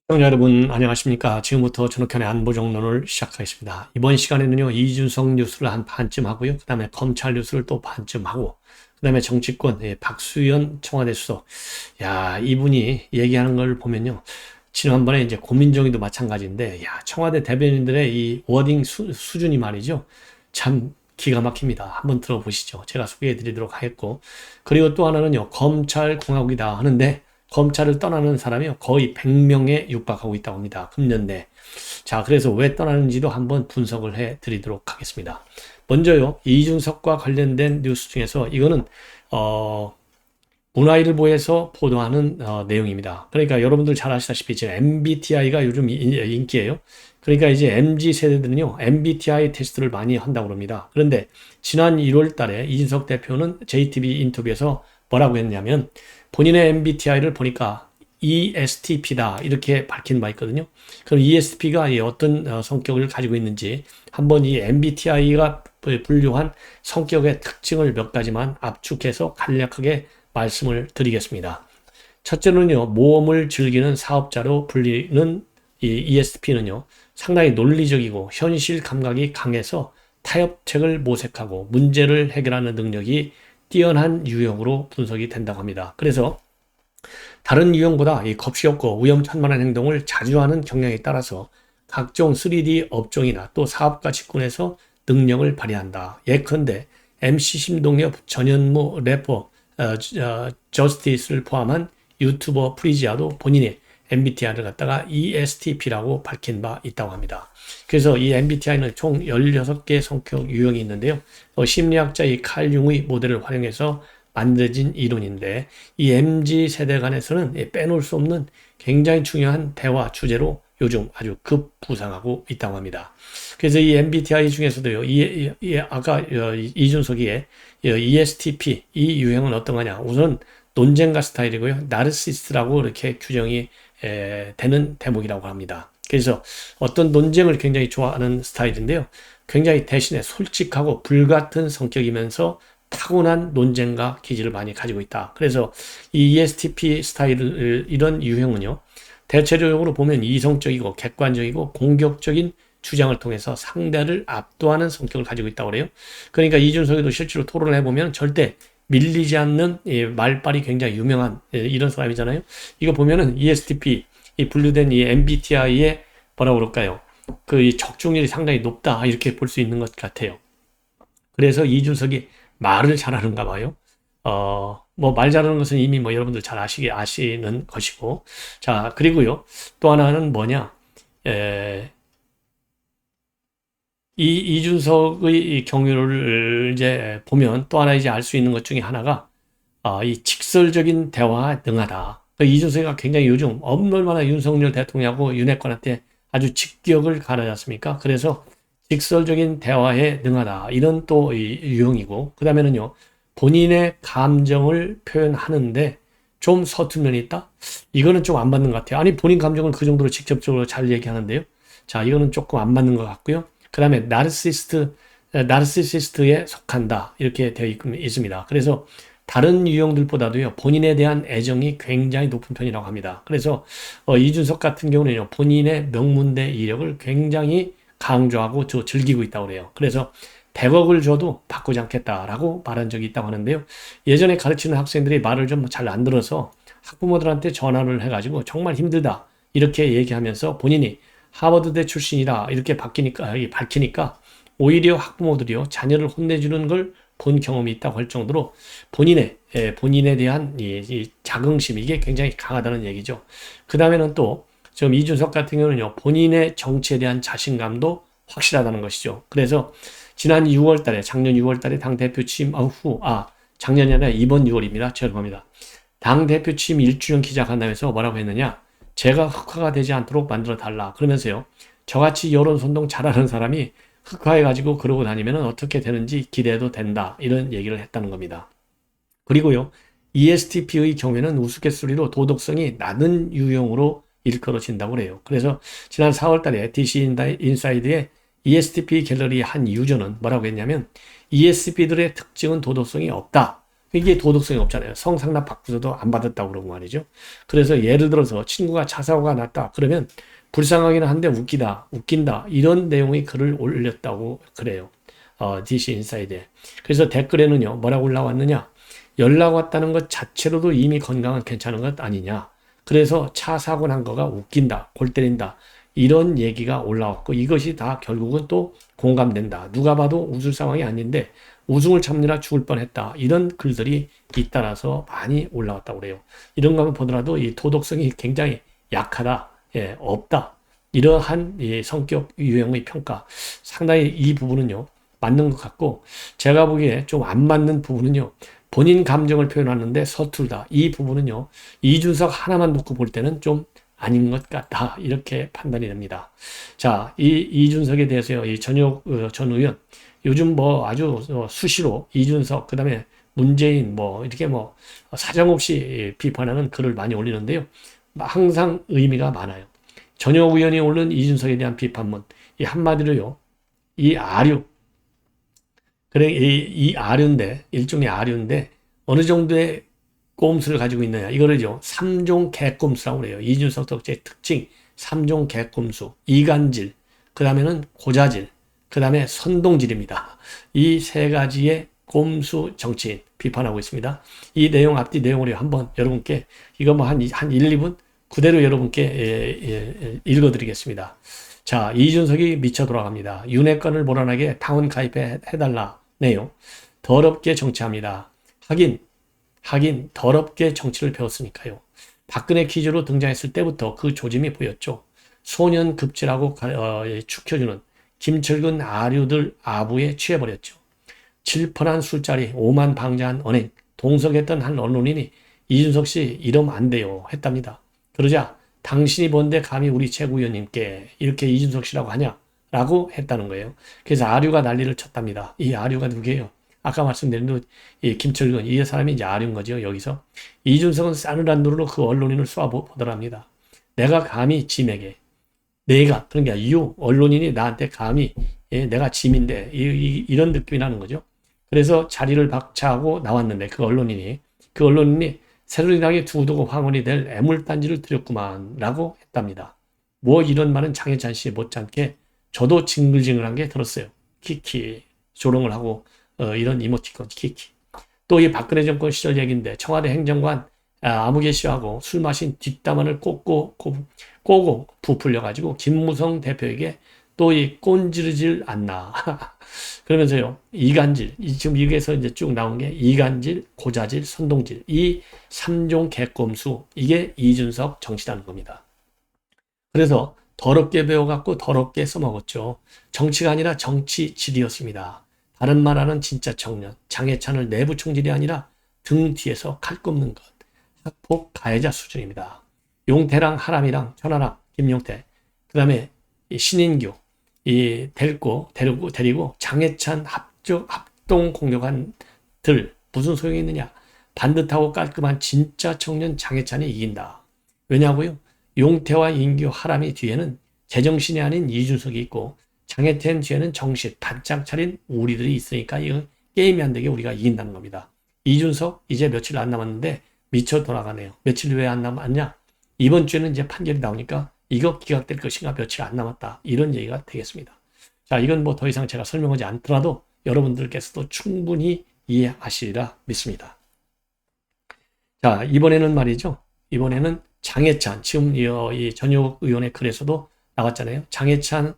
시청자 여러분 안녕하십니까. 지금부터 전욱현의 안보정론을 시작하겠습니다. 이번 시간에는요, 이준석 뉴스를 한 반쯤 하고요, 그 다음에 검찰 뉴스를 또 반쯤 하고, 그 다음에 정치권 박수현 청와대 수석, 야, 이분이 얘기하는 걸 보면요, 지난번에 이제 고민정의도 마찬가지인데, 야, 청와대 대변인들의 이 워딩 수준이 말이죠, 참 기가 막힙니다. 한번 들어보시죠. 제가 소개해 드리도록 하겠고, 그리고 또 하나는요, 검찰 공화국이다 하는데 검찰을 떠나는 사람이 거의 100명에 육박하고 있다고 합니다. 금년 내. 자, 그래서 왜 떠나는지도 한번 분석을 해 드리도록 하겠습니다. 먼저요, 이준석과 관련된 뉴스 중에서 이거는 문화일보에서 보도하는 내용입니다. 그러니까 여러분들 잘 아시다시피 지금 MBTI가 요즘 인기예요. 그러니까 이제 MZ 세대들은요, MBTI 테스트를 많이 한다고 합니다. 그런데 지난 1월 달에 이준석 대표는 JTB 인터뷰에서 뭐라고 했냐면 본인의 MBTI를 보니까 ESTP다 이렇게 밝힌 바 있거든요. 그럼 ESTP가 어떤 성격을 가지고 있는지 한번 이 MBTI가 분류한 성격의 특징을 몇 가지만 압축해서 간략하게 말씀을 드리겠습니다. 첫째는요, 모험을 즐기는 사업자로 불리는 이 ESTP는요, 상당히 논리적이고 현실 감각이 강해서 타협책을 모색하고 문제를 해결하는 능력이 뛰어난 유형으로 분석이 된다고 합니다. 그래서 다른 유형보다 이 겁이 없고 위험천만한 행동을 자주 하는 경향에 따라서 각종 3D 업종이나 또 사업가 직군에서 능력을 발휘한다. 예컨대 MC 심동엽, 전현무, 래퍼, 저스티스를 포함한 유튜버 프리지아도 본인의 MBTI를 갖다가 ESTP라고 밝힌 바 있다고 합니다. 그래서 이 MBTI는 총 16개 성격 유형이 있는데요. 심리학자 이 칼 융의 모델을 활용해서 만들어진 이론인데 이 MZ 세대 간에서는 빼놓을 수 없는 굉장히 중요한 대화 주제로 요즘 아주 급부상하고 있다고 합니다. 그래서 이 MBTI 중에서도요, 아까 이준석이의 ESTP 이 유형은 어떤 거냐? 우선 논쟁가 스타일이고요, 나르시스트라고 이렇게 규정이 되는 대목이라고 합니다. 그래서 어떤 논쟁을 굉장히 좋아하는 스타일인데요, 굉장히 대신에 솔직하고 불같은 성격이면서 타고난 논쟁과 기질을 많이 가지고 있다. 그래서 이 ESTP 스타일 이런 유형은요, 대체적으로 보면 이성적이고 객관적이고 공격적인 주장을 통해서 상대를 압도하는 성격을 가지고 있다고 그래요. 그러니까 이준석이도 실제로 토론을 해보면 절대 밀리지 않는 말빨이 굉장히 유명한 이런 사람이잖아요. 이거 보면은 ESTP 이 분류된 이 MBTI의 뭐라고 그럴까요? 이 적중률이 상당히 높다 이렇게 볼 수 있는 것 같아요. 그래서 이준석이 말을 잘하는가 봐요. 뭐 말 잘하는 것은 이미 뭐 여러분들 잘 아시는 것이고. 자, 그리고요, 또 하나는 뭐냐? 이 이준석의 이 경위를 이제 보면 또 하나 이제 알 수 있는 것 중에 하나가 이 직설적인 대화에 능하다. 이준석이가 굉장히 요즘 얼마나 윤석열 대통령하고 윤핵관한테 아주 직격을 가하지 않습니까? 그래서 직설적인 대화에 능하다. 이런 또 이 유형이고, 그 다음에는요, 본인의 감정을 표현하는데 좀 서툰 면이 있다? 이거는 좀 안 맞는 것 같아요. 아니, 본인 감정을 그 정도로 직접적으로 잘 얘기하는데요. 자, 이거는 조금 안 맞는 것 같고요. 그 다음에 나르시시스트에 속한다. 이렇게 되어 있습니다. 그래서 다른 유형들보다도요, 본인에 대한 애정이 굉장히 높은 편이라고 합니다. 그래서 이준석 같은 경우는요, 본인의 명문대 이력을 굉장히 강조하고 즐기고 있다고 그래요. 그래서 100억을 줘도 바꾸지 않겠다라고 말한 적이 있다고 하는데요. 예전에 가르치는 학생들이 말을 좀 잘 안 들어서 학부모들한테 전화를 해가지고 정말 힘들다 이렇게 얘기하면서 본인이 하버드대 출신이다 이렇게 밝히니까 오히려 학부모들이요, 자녀를 혼내주는 걸 본 경험이 있다고 할 정도로 본인에 대한 이 자긍심, 이게 굉장히 강하다는 얘기죠. 그 다음에는 또 지금 이준석 같은 경우는요, 본인의 정치에 대한 자신감도 확실하다는 것이죠. 그래서 지난 6월 달에, 작년 6월 달에 당대표 취임 작년이 아니라 이번 6월입니다. 죄송합니다. 당대표 취임 1주년 기자간담회에서 뭐라고 했느냐? 제가 흑화가 되지 않도록 만들어 달라. 그러면서요, 저같이 여론 선동 잘하는 사람이 흑화해가지고 그러고 다니면 어떻게 되는지 기대해도 된다. 이런 얘기를 했다는 겁니다. 그리고요, ESTP의 경우에는 우스갯소리로 도덕성이 낮은 유형으로 일컬어진다고 그래요. 그래서 지난 4월 달에 DC 인사이드의 ESTP 갤러리 한 유저는 뭐라고 했냐면 ESTP들의 특징은 도덕성이 없다. 이게 도덕성이 없잖아요. 성상납 받고서도 안 받았다고 그러고 말이죠. 그래서 예를 들어서 친구가 차 사고가 났다. 그러면 불쌍하기는 한데 웃긴다. 이런 내용의 글을 올렸다고 그래요. DC 인사이드에. 그래서 댓글에는요, 뭐라고 올라왔느냐? 연락 왔다는 것 자체로도 이미 건강은 괜찮은 것 아니냐? 그래서 차 사고 난 거가 웃긴다, 골 때린다. 이런 얘기가 올라왔고, 이것이 다 결국은 또 공감된다. 누가 봐도 웃을 상황이 아닌데 웃음을 참느라 죽을 뻔했다. 이런 글들이 잇따라서 많이 올라왔다고 그래요. 이런 거 보더라도 이 도덕성이 굉장히 약하다, 없다. 이러한 이 성격 유형의 평가. 상당히 이 부분은요, 맞는 것 같고, 제가 보기에 좀 안 맞는 부분은요, 본인 감정을 표현하는데 서툴다. 이 부분은요, 이준석 하나만 놓고 볼 때는 좀 아닌 것 같다. 이렇게 판단이 됩니다. 자, 이 이준석에 대해서요, 이 전역 전 의원, 요즘 뭐 아주 수시로 이준석, 그 다음에 문재인, 뭐, 이렇게 뭐, 사정없이 비판하는 글을 많이 올리는데요. 항상 의미가 많아요. 전역 의원이 올린 이준석에 대한 비판문, 이 한마디로요, 이 아류, 그래, 이 아류인데, 일종의 아류인데, 어느 정도의 꼼수를 가지고 있느냐. 이거를요, 3종 개꼼수라고 그래요. 이준석 덕제의 특징, 3종 개꼼수, 이간질, 그 다음에는 고자질, 그 다음에 선동질입니다. 이 세 가지의 꼼수 정치인 비판하고 있습니다. 이 내용, 앞뒤 내용을 한번 여러분께, 이거 뭐 한 1, 2분 그대로 여러분께 읽어드리겠습니다. 자, 이준석이 미쳐 돌아갑니다. 윤핵관을 몰아나게 당원 가입해달라네요. 더럽게 정치합니다. 하긴 더럽게 정치를 배웠으니까요. 박근혜 퀴즈로 등장했을 때부터 그 조짐이 보였죠. 소년급제라고 축혀주는 김철근 아류들 아부에 취해버렸죠. 질펀한 술자리, 오만 방자한 언행, 동석했던 한 언론인이 이준석 씨 이러면 안 돼요 했답니다. 그러자 당신이 뭔데 감히 우리 최고위원님께 이렇게 이준석 씨라고 하냐? 라고 했다는 거예요. 그래서 아류가 난리를 쳤답니다. 이 아류가 누구예요? 아까 말씀드린 이 김철근, 이 사람이 이제 아류인 거죠. 여기서 이준석은 싸늘한 눈으로 그 언론인을 쏘아보더랍니다. 내가 감히 짐에게, 내가, 그런 게 아니라 언론인이 나한테 감히, 내가 짐인데 이런 느낌이 나는 거죠. 그래서 자리를 박차하고 나왔는데 그 언론인이 새누리당의 두고두고 황혼이 될 애물단지를 드렸구만 라고 했답니다. 뭐 이런 말은 장해찬 씨 못지않게 저도 징글징글한 게 들었어요. 키키 조롱을 하고 이런 이모티콘 키키. 또 이 박근혜 정권 시절 얘기인데 청와대 행정관 아무개 씨하고 술 마신 뒷담화를 꼬고 부풀려가지고 김무성 대표에게 또 이 꼰지르질 않나. 그러면서요, 이간질, 지금 여기에서 이제 쭉 나온 게 이간질, 고자질, 선동질, 이 3종 개꼼수, 이게 이준석 정치라는 겁니다. 그래서 더럽게 배워갖고 더럽게 써먹었죠. 정치가 아니라 정치질이었습니다. 다른 말하는 진짜 청년, 장해찬을 내부 총질이 아니라 등 뒤에서 칼 꼽는 것, 학폭 가해자 수준입니다. 용태랑 하람이랑 천하람, 김용태, 그 다음에 신인규, 데리고 장해찬 합동 공격한 들, 무슨 소용이 있느냐? 반듯하고 깔끔한 진짜 청년 장해찬이 이긴다. 왜냐고요? 용태와 인규, 하람이 뒤에는 제정신이 아닌 이준석이 있고 장해찬 뒤에는 정신 반짝 차린 우리들이 있으니까 이거 게임이 안 되게 우리가 이긴다는 겁니다. 이준석 이제 며칠 안 남았는데 미쳐 돌아가네요. 며칠 왜 안 남았냐? 이번 주에는 이제 판결이 나오니까 이거 기각될 것인가 며칠 안 남았다. 이런 얘기가 되겠습니다. 자, 이건 뭐 더 이상 제가 설명하지 않더라도 여러분들께서도 충분히 이해하시리라 믿습니다. 자, 이번에는 말이죠. 이번에는 장해찬, 지금 이 전효 의원의 글에서도 나왔잖아요. 장해찬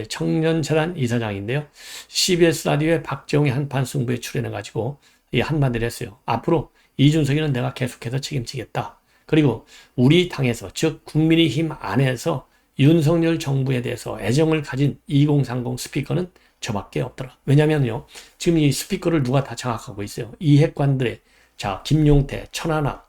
청년재단 이사장인데요. CBS 라디오의 박재홍의 한판 승부에 출연해가지고 이 한마디를 했어요. 앞으로 이준석이는 내가 계속해서 책임지겠다. 그리고 우리 당에서, 즉 국민의힘 안에서 윤석열 정부에 대해서 애정을 가진 2030 스피커는 저밖에 없더라. 왜냐면요, 지금 이 스피커를 누가 다 장악하고 있어요. 이핵관들의, 자, 김용태, 천하람,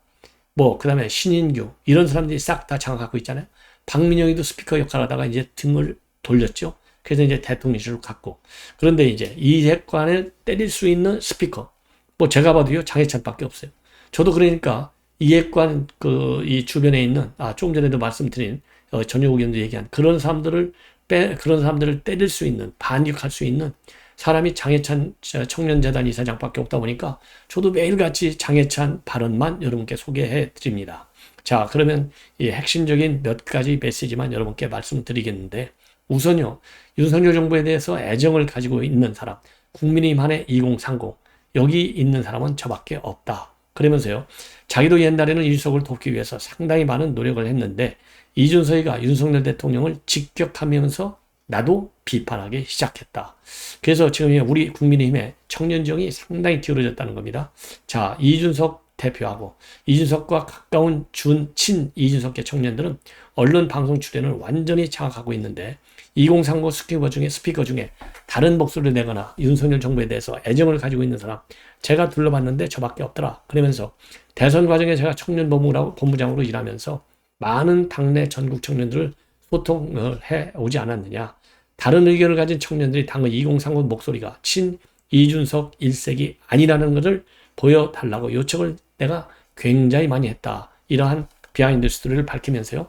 그 다음에 신인규, 이런 사람들이 싹 다 장악하고 있잖아요. 박민영이도 스피커 역할을 하다가 이제 등을 돌렸죠. 그래서 이제 대통령실로 갔고. 그런데 이제 이핵관을 때릴 수 있는 스피커, 제가 봐도요, 장해찬밖에 없어요. 저도 그러니까 이핵관 이 주변에 있는, 조금 전에도 말씀드린 전효 의원도 얘기한 그런 사람들을 때릴 수 있는, 반격할 수 있는 사람이 장해찬 청년재단 이사장밖에 없다 보니까 저도 매일같이 장해찬 발언만 여러분께 소개해 드립니다. 자, 그러면 이 핵심적인 몇 가지 메시지만 여러분께 말씀드리겠는데, 우선요, 윤석열 정부에 대해서 애정을 가지고 있는 사람, 국민의힘 2030, 여기 있는 사람은 저밖에 없다. 그러면서요, 자기도 옛날에는 이준석을 돕기 위해서 상당히 많은 노력을 했는데, 이준석이가 윤석열 대통령을 직격하면서 나도 비판하기 시작했다. 그래서 지금 우리 국민의힘의 청년정이 상당히 기울어졌다는 겁니다. 자, 이준석 대표하고 이준석과 가까운 친 이준석계 청년들은 언론 방송 출연을 완전히 장악하고 있는데, 2030 스피커 중에 다른 목소리를 내거나 윤석열 정부에 대해서 애정을 가지고 있는 사람, 제가 둘러봤는데 저밖에 없더라. 그러면서 대선 과정에 제가 청년본부장으로 일하면서 많은 당내 전국 청년들을 소통을 해오지 않았느냐. 다른 의견을 가진 청년들이 당의 2030 목소리가 친 이준석 일색이 아니라는 것을 보여달라고 요청을 내가 굉장히 많이 했다. 이러한 비하인드 스토리를 밝히면서요,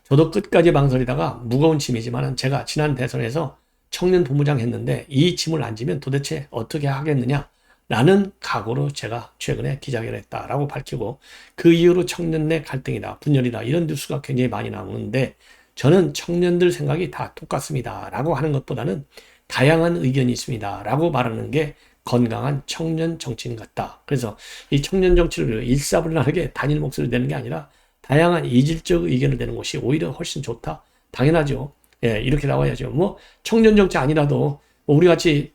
저도 끝까지 망설이다가 무거운 짐이지만 제가 지난 대선에서 청년 본부장 했는데 이 짐을 안 지면 도대체 어떻게 하겠느냐 라는 각오로 제가 최근에 기자회견을 했다라고 밝히고, 그 이후로 청년 내 갈등이다, 분열이다, 이런 뉴스가 굉장히 많이 나오는데, 저는 청년들 생각이 다 똑같습니다 라고 하는 것보다는 다양한 의견이 있습니다 라고 말하는 게 건강한 청년 정치인 같다. 그래서 이 청년 정치를 일사불란하게 단일 목소리를 내는 게 아니라 다양한 이질적 의견을 내는 것이 오히려 훨씬 좋다. 당연하죠. 예, 이렇게 나와야죠. 뭐 청년 정치 아니라도 우리 같이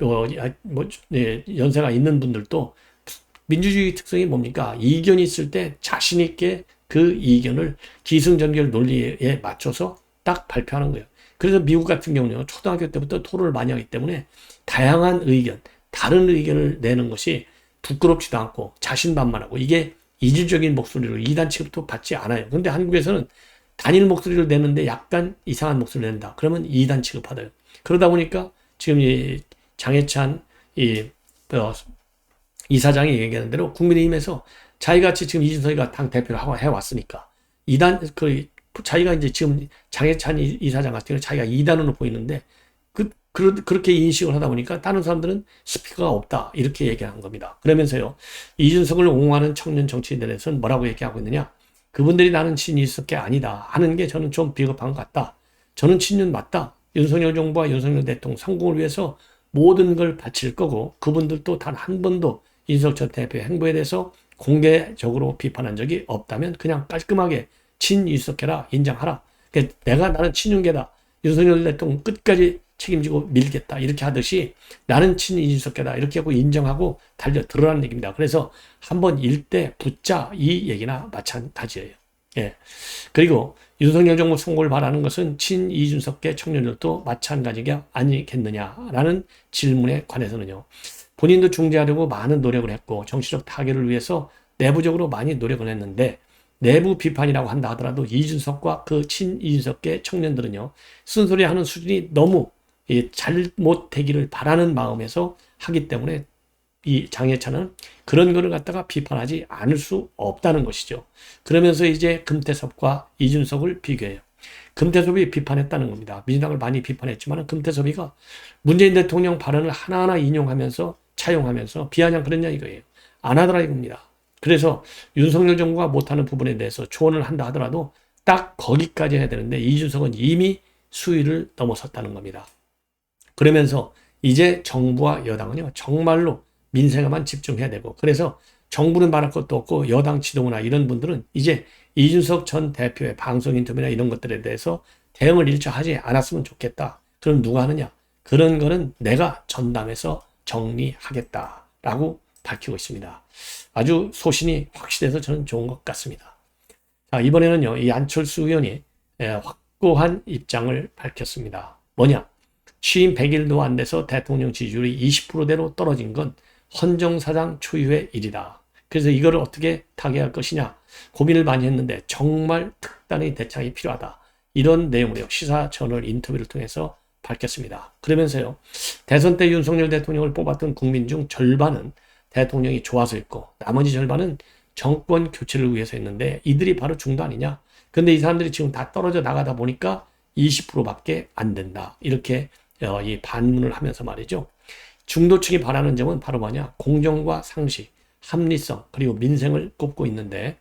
연세가 있는 분들도 민주주의 특성이 뭡니까? 이견이 있을 때 자신 있게 그 이견을 기승전결 논리에 맞춰서 딱 발표하는 거예요. 그래서 미국 같은 경우는 초등학교 때부터 토론을 많이 하기 때문에 다양한 의견, 다른 의견을 내는 것이 부끄럽지도 않고 자신만만하고, 이게 이질적인 목소리로 이단 취급도 받지 않아요. 그런데 한국에서는 단일 목소리를 내는데 약간 이상한 목소리를 낸다. 그러면 이단 취급받아요. 그러다 보니까 지금 이 장해찬 이사장이 얘기하는 대로 국민의힘에서 자기같이 지금 이준석이가 당 대표를 하고 해왔으니까 자기가 이제 지금 장해찬 이사장 같은 경우 자기가 2단으로 보이는데, 그렇게 인식을 하다 보니까 다른 사람들은 스피커가 없다 이렇게 얘기한 겁니다. 그러면서요, 이준석을 옹호하는 청년 정치인들에서는 뭐라고 얘기하고 있느냐, 그분들이 나는 친이준석계 아니다 하는 게 저는 좀 비겁한 것 같다. 저는 친윤 맞다. 윤석열 정부와 윤석열 대통령 성공을 위해서 모든 걸 바칠 거고, 그분들도 단 한 번도 이준석 전 대표의 행보에 대해서 공개적으로 비판한 적이 없다면 그냥 깔끔하게 친이준석계라 인정하라. 그러니까 나는 친윤계다, 윤석열 대통령 끝까지 책임지고 밀겠다 이렇게 하듯이 나는 친이준석계다 이렇게 하고 인정하고 달려들으라는 얘기입니다. 그래서 한번 일대 붙자 이 얘기나 마찬가지예요. 예. 그리고 윤석열 정부 성공을 바라는 것은 친이준석계 청년들도 마찬가지가 아니겠느냐라는 질문에 관해서는요, 본인도 중재하려고 많은 노력을 했고 정치적 타결을 위해서 내부적으로 많이 노력을 했는데, 내부 비판이라고 한다 하더라도 이준석과 그 친이준석계 청년들은요, 쓴소리 하는 수준이 너무 잘못되기를 바라는 마음에서 하기 때문에 이 장해찬은 그런 거를 갖다가 비판하지 않을 수 없다는 것이죠. 그러면서 이제 금태섭과 이준석을 비교해요. 금태섭이 비판했다는 겁니다. 민주당을 많이 비판했지만 금태섭이가 문재인 대통령 발언을 하나하나 인용하면서 차용하면서 비아냥 그랬냐 이거예요. 안 하더라 이겁니다. 그래서 윤석열 정부가 못하는 부분에 대해서 조언을 한다 하더라도 딱 거기까지 해야 되는데, 이준석은 이미 수위를 넘어섰다는 겁니다. 그러면서 이제 정부와 여당은요, 정말로 민생에만 집중해야 되고, 그래서 정부는 말할 것도 없고 여당 지도부나 이런 분들은 이제 이준석 전 대표의 방송 인터뷰나 이런 것들에 대해서 대응을 일찍 하지 않았으면 좋겠다. 그럼 누가 하느냐? 그런 거는 내가 전담해서 정리하겠다라고 밝히고 있습니다. 아주 소신이 확실해서 저는 좋은 것 같습니다. 자, 이번에는요, 이 안철수 의원이 확고한 입장을 밝혔습니다. 뭐냐? 취임 100일도 안 돼서 대통령 지지율이 20%대로 떨어진 건 헌정사상 초유의 일이다. 그래서 이거를 어떻게 타개할 것이냐 고민을 많이 했는데 정말 특단의 대책이 필요하다. 이런 내용으로 시사저널 인터뷰를 통해서 밝혔습니다. 그러면서요, 대선 때 윤석열 대통령을 뽑았던 국민 중 절반은 대통령이 좋아서였고 나머지 절반은 정권 교체를 위해서 했는데, 이들이 바로 중도 아니냐. 근데 이 사람들이 지금 다 떨어져 나가다 보니까 20%밖에 안 된다. 이렇게 이 반문을 하면서 말이죠. 중도 측이 바라는 점은 바로 뭐냐? 공정과 상식, 합리성, 그리고 민생을 꼽고 있는데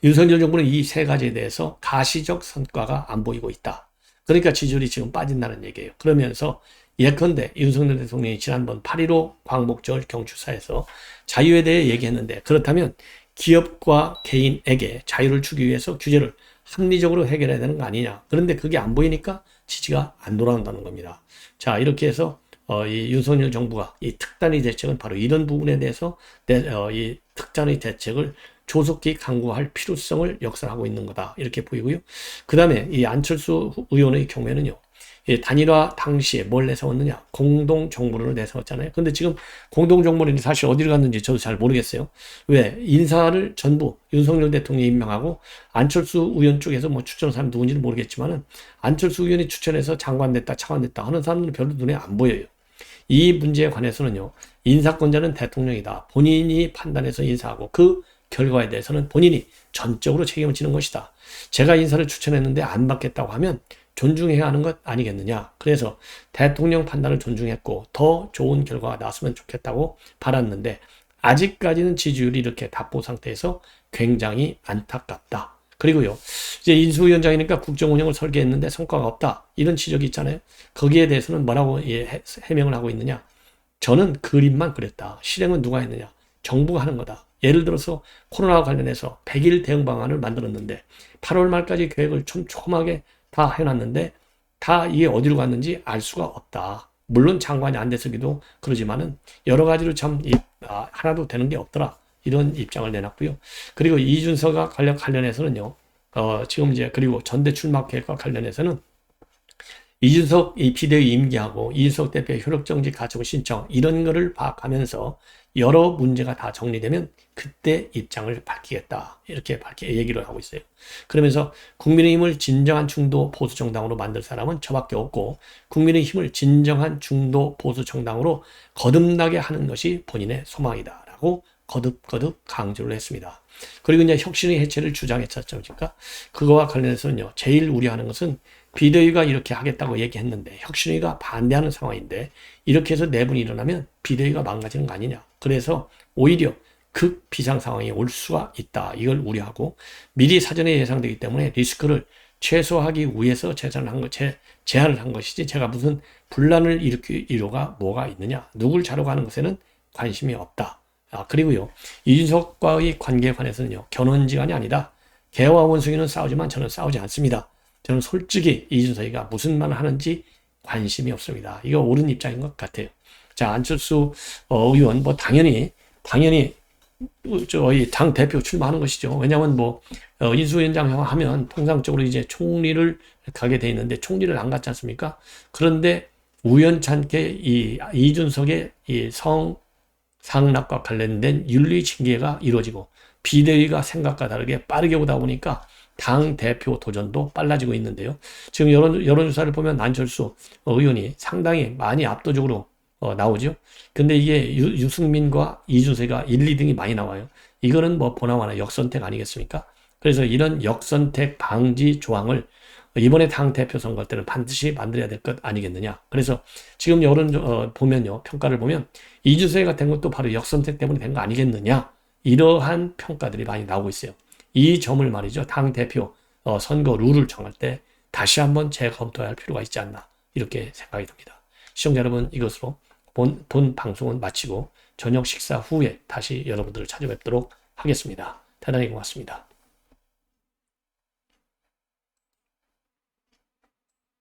윤석열 정부는 이 세 가지에 대해서 가시적 성과가 안 보이고 있다. 그러니까 지지율이 지금 빠진다는 얘기예요. 그러면서 예컨대 윤석열 대통령이 지난번 8.15 광복절 경축사에서 자유에 대해 얘기했는데 그렇다면 기업과 개인에게 자유를 주기 위해서 규제를 합리적으로 해결해야 되는 거 아니냐. 그런데 그게 안 보이니까 지지가 안 돌아온다는 겁니다. 자, 이렇게 해서 이 윤석열 정부가 이 특단의 대책은 바로 이런 부분에 대해서 이 특단의 대책을 조속히 강구할 필요성을 역설하고 있는 거다. 이렇게 보이고요. 그 다음에 이 안철수 의원의 경우에는요. 이 단일화 당시에 뭘 내세웠느냐? 공동정보론을 내세웠잖아요. 근데 지금 공동정보론이 사실 어디를 갔는지 저도 잘 모르겠어요. 왜? 인사를 전부 윤석열 대통령이 임명하고 안철수 의원 쪽에서 뭐 추천한 사람이 누군지는 모르겠지만은 안철수 의원이 추천해서 장관 됐다, 차관 됐다 하는 사람들은 별로 눈에 안 보여요. 이 문제에 관해서는요. 인사권자는 대통령이다. 본인이 판단해서 인사하고 그 결과에 대해서는 본인이 전적으로 책임을 지는 것이다. 제가 인사를 추천했는데 안 받겠다고 하면 존중해야 하는 것 아니겠느냐. 그래서 대통령 판단을 존중했고 더 좋은 결과가 나왔으면 좋겠다고 바랐는데 아직까지는 지지율이 이렇게 답보 상태에서 굉장히 안타깝다. 그리고요. 이제 인수위원장이니까 국정 운영을 설계했는데 성과가 없다. 이런 지적이 있잖아요. 거기에 대해서는 뭐라고 해명을 하고 있느냐. 저는 그림만 그렸다. 실행은 누가 했느냐. 정부가 하는 거다. 예를 들어서 코로나와 관련해서 100일 대응 방안을 만들었는데 8월 말까지 계획을 촘촘하게 다 해놨는데 다 이게 어디로 갔는지 알 수가 없다. 물론 장관이 안 돼서기도 그러지만은 여러 가지로 참 하나도 되는 게 없더라. 이런 입장을 내놨고요. 그리고 이준석과 관련해서는요. 지금 이제 그리고 전대 출마 계획과 관련해서는 이준석 이 비대위 임기하고 이준석 대표의 효력정지 가처분 신청 이런 거를 파악하면서 여러 문제가 다 정리되면 그때 입장을 밝히겠다. 이렇게 얘기를 하고 있어요. 그러면서 국민의힘을 진정한 중도 보수 정당으로 만들 사람은 저밖에 없고 국민의힘을 진정한 중도 보수 정당으로 거듭나게 하는 것이 본인의 소망이다. 라고 거듭거듭 강조를 했습니다. 그리고 이제 혁신의 해체를 주장했었죠. 그러니까 그거와 관련해서는요. 제일 우려하는 것은 비대위가 이렇게 하겠다고 얘기했는데 혁신위가 반대하는 상황인데 이렇게 해서 내분이 일어나면 비대위가 망가지는 거 아니냐. 그래서 오히려 극 비상 상황이 올 수가 있다. 이걸 우려하고 미리 사전에 예상되기 때문에 리스크를 최소화하기 위해서 제안을 한 것이지 제가 무슨 분란을 일으킬 이유가 뭐가 있느냐. 누굴 자르고 하는 것에는 관심이 없다. 그리고요. 이준석과의 관계에 관해서는요. 견원지간이 아니다. 개와 원숭이는 싸우지만 저는 싸우지 않습니다. 저는 솔직히 이준석이가 무슨 말을 하는지 관심이 없습니다. 이거 옳은 입장인 것 같아요. 자, 안철수 의원 당연히 저희 당 대표 출마하는 것이죠. 왜냐하면 인수위원장 하면 통상적으로 이제 총리를 가게 돼 있는데 총리를 안 갔지 않습니까? 그런데 우연찮게 이준석의 상락과 관련된 윤리 징계가 이루어지고 비대위가 생각과 다르게 빠르게 오다 보니까 당 대표 도전도 빨라지고 있는데요. 지금 여론조사를 보면 안철수 의원이 상당히 많이 압도적으로 나오죠. 근데 이게 유승민과 이준석이가 1, 2등이 많이 나와요. 이거는 보나마나 역선택 아니겠습니까? 그래서 이런 역선택 방지 조항을 이번에 당 대표 선거 때는 반드시 만들어야 될 것 아니겠느냐. 그래서 지금 보면요. 평가를 보면 이준석이가 된 것도 바로 역선택 때문에 된 거 아니겠느냐. 이러한 평가들이 많이 나오고 있어요. 이 점을 말이죠. 당 대표 선거 룰을 정할 때 다시 한번 재검토해야 할 필요가 있지 않나. 이렇게 생각이 듭니다. 시청자 여러분, 이것으로 본 방송은 마치고 저녁 식사 후에 다시 여러분들을 찾아뵙도록 하겠습니다. 대단히 고맙습니다.